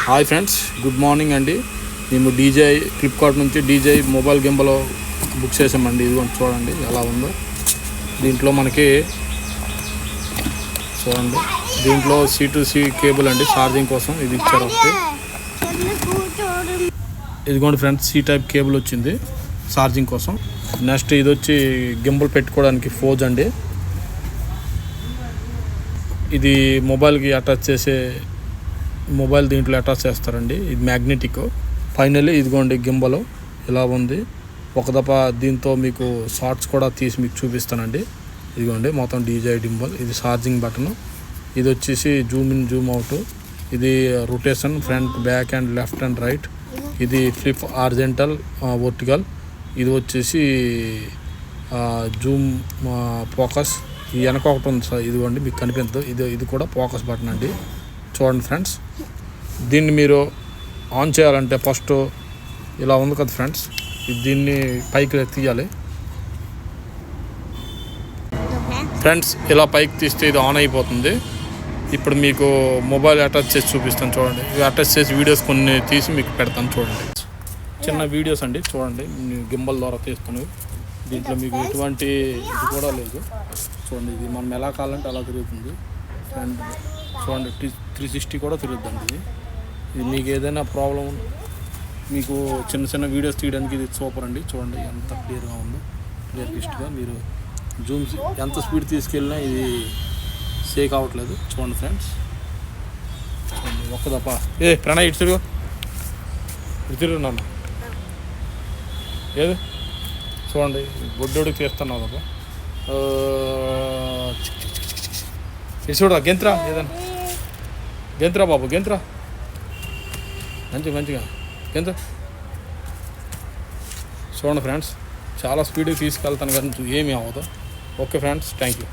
Hi friends, good morning అండి. మేము DJ Flipkart నుంచి డీజే మొబైల్ గింబల్ బుక్ చేసామండి. ఇది చూడండి ఎలా ఉందో. దీంట్లో మనకి చూడండి, దీంట్లో C2C కేబుల్ అండి, ఛార్జింగ్ కోసం ఇది ఇచ్చారు ఒకటి. ఇదిగోండి ఫ్రెండ్స్, C టైప్ కేబుల్ వచ్చింది ఛార్జింగ్ కోసం. నెక్స్ట్ ఇది వచ్చి గింబల్ పెట్టుకోవడానికి ఫోజ్ అండి. ఇది మొబైల్కి అటాచ్ చేసే మొబైల్ దీంట్లో అటాచ్ చేస్తారండి. ఇది మ్యాగ్నెటిక్. ఫైనల్లీ ఇదిగోండి గింబల్ ఇలా ఉంది. ఒక దఫా దీంతో మీకు షార్ట్స్ కూడా తీసి మీకు చూపిస్తానండి. ఇదిగోండి మొత్తం డీజే గింబల్. ఇది ఛార్జింగ్ బటన్. ఇది వచ్చేసి జూమ్ ఇన్ జూమ్ అవుట్. ఇది rotation front back and left and right. ఇది ఫ్లిప్ హారిజాంటల్ వర్టికల్. ఇది వచ్చేసి జూమ్ ఫోకస్. ఈ వెనక ఒకటి ఉంది సార్, ఇదిగోండి మీకు కనిపించదు. ఇది కూడా ఫోకస్ బటన్ అండి. చూడండి ఫ్రెండ్స్, దీన్ని మీరు ఆన్ చేయాలంటే ఫస్ట్ ఇలా ఉంది కదా ఫ్రెండ్స్, దీన్ని పైకి తీయాలి ఫ్రెండ్స్. ఇలా పైకి తీస్తే ఇది ఆన్ అయిపోతుంది. ఇప్పుడు మీకు మొబైల్ అటాచ్ చేసి చూపిస్తాను చూడండి. ఇవి అటాచ్ చేసి వీడియోస్ కొన్ని తీసి మీకు పెడతాను చూడండి. చిన్న వీడియోస్ అండి చూడండి, గింబల్ ద్వారా తీస్తున్నాయి. దీంట్లో మీకు ఎటువంటి ఇది కూడా లేదు చూడండి. ఇది మనం ఎలా కావాలంటే అలా తిరుగుతుంది. అండ్ చూడండి 360 కూడా తిరుగుద్దండి. ఇది మీకు ఏదైనా ప్రాబ్లం, మీకు చిన్న చిన్న వీడియోస్ తీయడానికి ఇది సూపర్ అండి. చూడండి ఎంత క్లియర్గా ఉందో, క్లియర్ పిస్ట్గా. మీరు జూమ్ ఎంత స్పీడ్ తీసుకెళ్ళినా ఇది షేక్ అవ్వట్లేదు. చూడండి ఫ్రెండ్స్, చూడండి ఒక్క దఫా. ప్రణయ్ ఇటు తిరుగు నన్ను ఏది చూడండి, బొడ్డోడికి తీస్తున్నావు దప్ప. ఇటు చూడ గెంత్రా, ఏదన్నా గెంత్రా బాబు, గెంత్రా మంచిగా గెంత. చూడండి ఫ్రెండ్స్, చాలా స్పీడ్గా తీసుకెళ్తాను కానీ ఏమీ అవ్వదు. Okay friends, thank you.